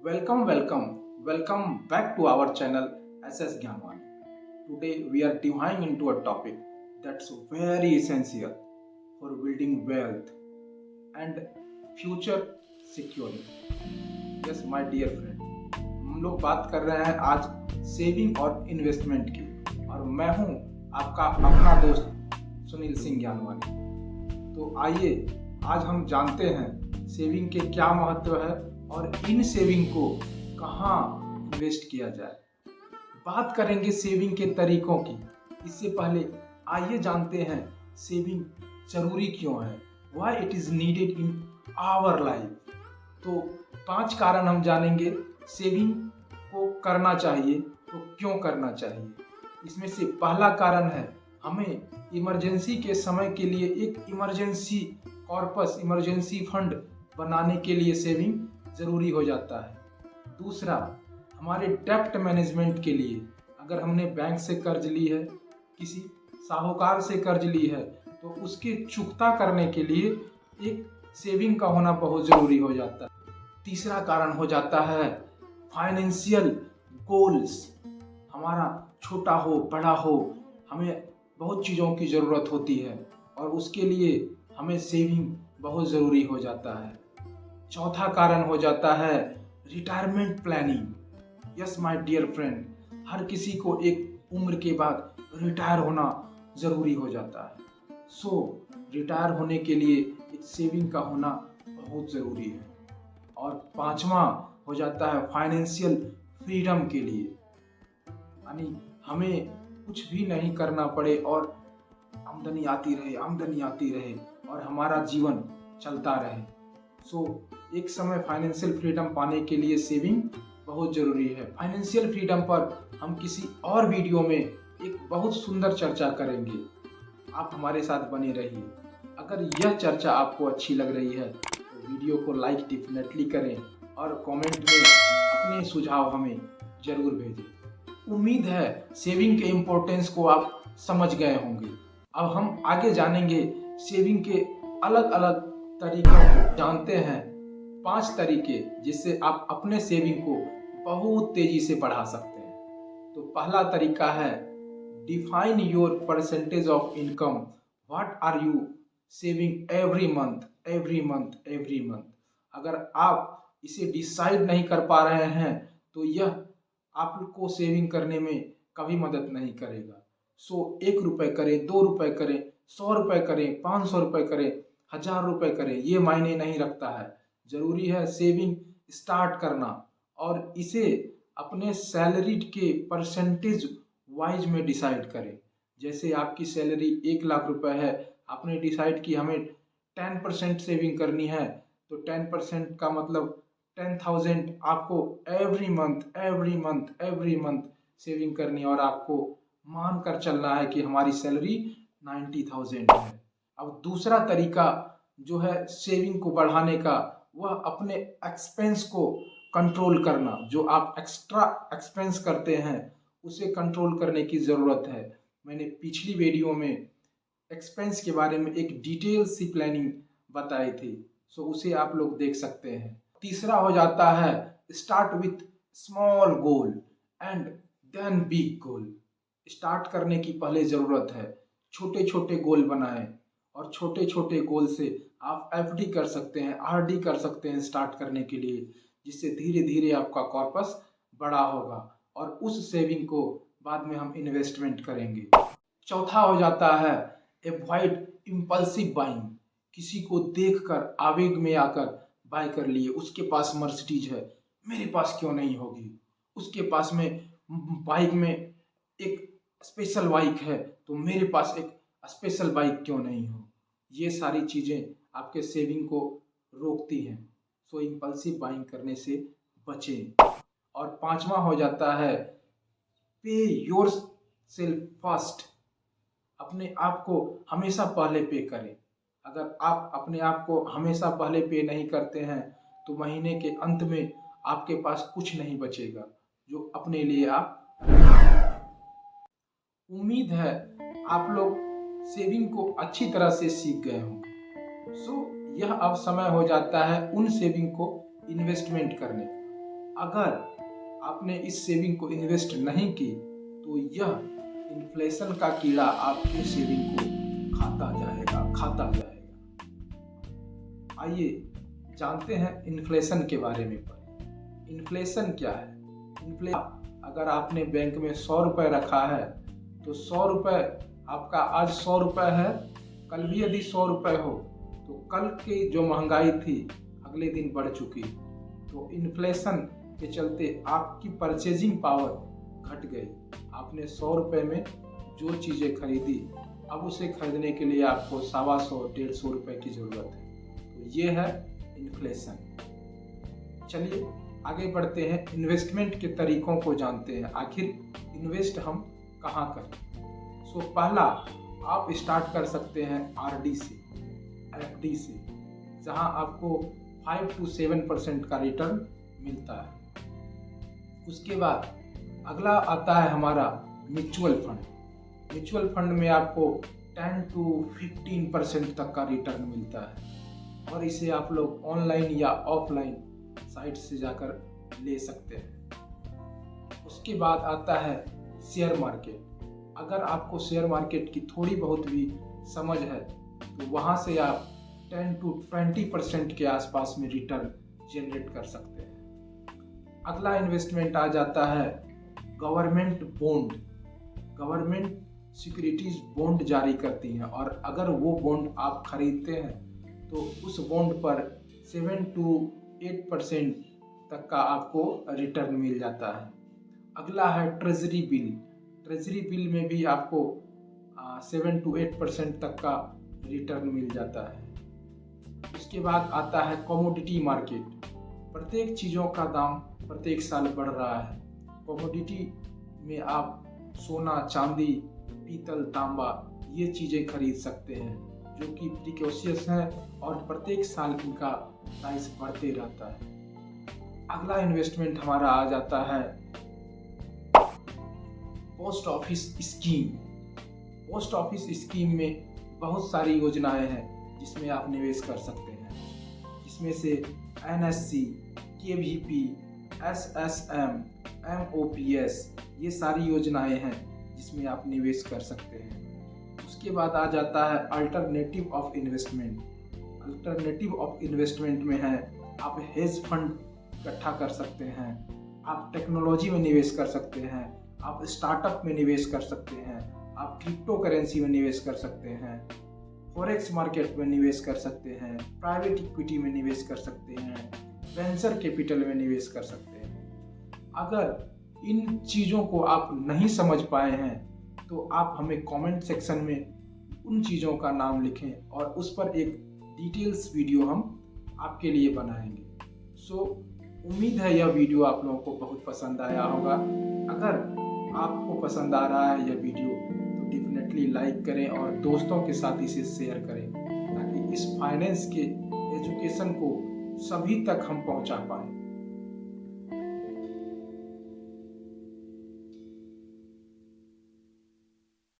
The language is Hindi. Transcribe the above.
Welcome back to our channel SS Gyanwani. Today we are diving into a topic that's very essential for building wealth and future security. Yes, my dear friend, हम लोग बात कर रहे हैं आज सेविंग और इन्वेस्टमेंट की, और मैं हूं आपका अपना दोस्त सुनील सिंह ज्ञानवानी। तो आइए आज हम जानते हैं सेविंग के क्या महत्व है और इन सेविंग को कहाँ इन्वेस्ट किया जाए। बात करेंगे सेविंग के तरीकों की। इससे पहले आइए जानते हैं सेविंग जरूरी क्यों है, why it is needed in our life. तो 5 कारण हम जानेंगे सेविंग को करना चाहिए तो क्यों करना चाहिए। इसमें से पहला कारण है हमें इमरजेंसी के समय के लिए एक इमरजेंसी कॉर्पस, इमरजेंसी फंड बनाने के लिए सेविंग जरूरी हो जाता है। दूसरा, हमारे डेप्ट मैनेजमेंट के लिए, अगर हमने बैंक से कर्ज ली है, किसी साहूकार से कर्ज ली है, तो उसकी चुकता करने के लिए एक सेविंग का होना बहुत जरूरी हो जाता है। तीसरा कारण हो जाता है फाइनेंशियल गोल्स। हमारा छोटा हो बड़ा हो, हमें बहुत चीज़ों की ज़रूरत होती है और उसके लिए हमें सेविंग बहुत ज़रूरी हो जाता है। चौथा कारण हो जाता है retirement planning. Yes my dear friend, हर किसी को एक उम्र के बाद रिटायर होना ज़रूरी हो जाता है। रिटायर होने के लिए एक सेविंग का होना बहुत ज़रूरी है। और पांचवा हो जाता है फाइनेंशियल फ्रीडम के लिए, यानी हमें कुछ भी नहीं करना पड़े और आमदनी आती रहे और हमारा जीवन चलता रहे। एक समय फाइनेंशियल फ्रीडम पाने के लिए सेविंग बहुत जरूरी है। फाइनेंशियल फ्रीडम पर हम किसी और वीडियो में एक बहुत सुंदर चर्चा करेंगे। आप हमारे साथ बने रहिए। अगर यह चर्चा आपको अच्छी लग रही है तो वीडियो को लाइक डेफिनेटली करें और कमेंट में अपने सुझाव हमें जरूर भेजें। उम्मीद है सेविंग के इम्पोर्टेंस को आप समझ गए होंगे। अब हम आगे जानेंगे सेविंग के अलग अलग तरीकों को। जानते हैं 5 तरीके जिससे आप अपने सेविंग को बहुत तेजी से बढ़ा सकते हैं। तो पहला तरीका है define your percentage of income. What are you saving every month. अगर आप इसे डिसाइड नहीं कर पा रहे हैं तो यह आपको सेविंग करने में कभी मदद नहीं करेगा। 1 रुपए करें, 2 रुपए करें, 100 रुपए करें, 500 रुपए करें, 1000 रुपए करें, ये मायने नहीं रखता है। जरूरी है सेविंग स्टार्ट करना और इसे अपने सैलरी के परसेंटेज वाइज में डिसाइड करें। जैसे आपकी सैलरी 1 लाख रुपए है, आपने डिसाइड की हमें 10% सेविंग करनी है, तो 10% का मतलब 10,000 आपको एवरी मंथ सेविंग करनी है और आपको मान कर चलना है कि हमारी सैलरी 90,000 है। अब दूसरा तरीका जो है सेविंग को बढ़ाने का, वह अपने एक्सपेंस को कंट्रोल करना। जो आप एक्स्ट्रा एक्सपेंस करते हैं उसे कंट्रोल करने की ज़रूरत है। मैंने पिछली वीडियो में एक्सपेंस के बारे में एक डिटेल सी प्लानिंग बताई थी, उसे आप लोग देख सकते हैं। तीसरा हो जाता है start with small goal and then big goal. Start करने की पहले ज़रूरत है, छोटे छोटे गोल बनाएं और छोटे छोटे गोल से आप एफडी कर सकते हैं, आरडी कर सकते हैं स्टार्ट करने के लिए, जिससे धीरे धीरे आपका कॉर्पस बड़ा होगा और उस सेविंग को बाद में हम इन्वेस्टमेंट करेंगे। चौथा हो जाता है एवॉइड इम्पल्सिव बाइंग। किसी को देखकर आवेग में आकर बाय कर लिए। उसके पास मर्सिडीज है, मेरे पास क्यों नहीं होगी। उसके पास में बाइक में एक स्पेशल बाइक है, तो मेरे पास एक स्पेशल बाइक क्यों नहीं हो। ये सारी चीज़ें आपके सेविंग को रोकती हैं। इम्पल्सिव बाइंग करने से बचें। और पांचवा हो जाता है पे योर सेल्फ फर्स्ट। अपने आप को हमेशा पहले पे करें। अगर आप अपने आप को हमेशा पहले पे नहीं करते हैं तो महीने के अंत में आपके पास कुछ नहीं बचेगा जो अपने लिए आप। उम्मीद है आप लोग सेविंग को अच्छी तरह से सीख गए होंगे। यह अब समय हो जाता है उन सेविंग को इन्वेस्टमेंट करने का। अगर आपने इस सेविंग को इन्वेस्ट नहीं की तो यह इन्फ्लेशन का कीड़ा आपके सेविंग को खाता जाएगा। आइए जानते हैं इन्फ्लेशन के बारे में। पर इन्फ्लेशन क्या है? इन्फ्लेशन, अगर आपने बैंक में 100 रुपये रखा है तो 100 रुपये आपका आज 100 रुपये है, कल भी यदि 100 रुपये हो तो कल की जो महंगाई थी अगले दिन बढ़ चुकी। तो इन्फ्लेशन के चलते आपकी परचेजिंग पावर घट गई। आपने 100 रुपये में जो चीज़ें खरीदी, अब उसे खरीदने के लिए आपको 125-150 रुपये की ज़रूरत है। तो ये है इन्फ्लेशन। चलिए आगे बढ़ते हैं, इन्वेस्टमेंट के तरीकों को जानते हैं। आखिर इन्वेस्ट हम कहाँ करें? सो पहला, आप स्टार्ट कर सकते हैं आरडी से, एफडी से, जहां आपको 5 to 7% का रिटर्न मिलता है। उसके बाद अगला आता है हमारा म्यूचुअल फंड। म्यूचुअल फंड में आपको 10 to 15% तक का रिटर्न मिलता है और इसे आप लोग ऑनलाइन या ऑफलाइन साइट से जाकर ले सकते हैं। उसके बाद आता है शेयर मार्केट। अगर आपको शेयर मार्केट की थोड़ी बहुत भी समझ है तो वहाँ से आप 10 to 20% के आसपास में रिटर्न जनरेट कर सकते हैं। अगला इन्वेस्टमेंट आ जाता है government bond. Government securities bond जारी करती हैं और अगर वो बॉन्ड आप खरीदते हैं तो उस बॉन्ड पर 7 to 8% तक का आपको रिटर्न मिल जाता है। अगला है ट्रेजरी बिल। ट्रेजरी बिल में भी आपको 7 to 8% तक का रिटर्न मिल जाता है। उसके बाद आता है कमोडिटी मार्केट। प्रत्येक चीज़ों का दाम प्रत्येक साल बढ़ रहा है। कमोडिटी में आप सोना, चांदी, पीतल, तांबा ये चीज़ें खरीद सकते हैं जो कि प्रिकॉशियस हैं और प्रत्येक साल इनका प्राइस बढ़ते रहता है। अगला इन्वेस्टमेंट हमारा आ जाता है post office scheme. Post office scheme में बहुत सारी योजनाएं हैं जिसमें आप निवेश कर सकते हैं, जिसमें से एनएससी, केवीपी, एसएसएम, एमओपीएस ये सारी योजनाएं हैं जिसमें आप निवेश कर सकते हैं। उसके बाद आ जाता है alternative of investment. Alternative of investment में है आप हेज फंड इकट्ठा कर सकते हैं, आप टेक्नोलॉजी में निवेश कर सकते हैं, आप स्टार्टअप में निवेश कर सकते हैं, आप क्रिप्टो करेंसी में निवेश कर सकते हैं, फॉरेक्स मार्केट में निवेश कर सकते हैं, प्राइवेट इक्विटी में निवेश कर सकते हैं, वेंचर कैपिटल में निवेश कर सकते हैं। अगर इन चीज़ों को आप नहीं समझ पाए हैं तो आप हमें कमेंट सेक्शन में उन चीज़ों का नाम लिखें और उस पर एक डिटेल्स वीडियो हम आपके लिए बनाएंगे। सो उम्मीद है यह वीडियो आप लोगों को बहुत पसंद आया होगा। अगर आपको पसंद आ रहा है यह वीडियो तो डेफिनेटली लाइक करें और दोस्तों के साथ इसे शेयर करें ताकि इस फाइनेंस के एजुकेशन को सभी तक हम पहुंचा पाएं।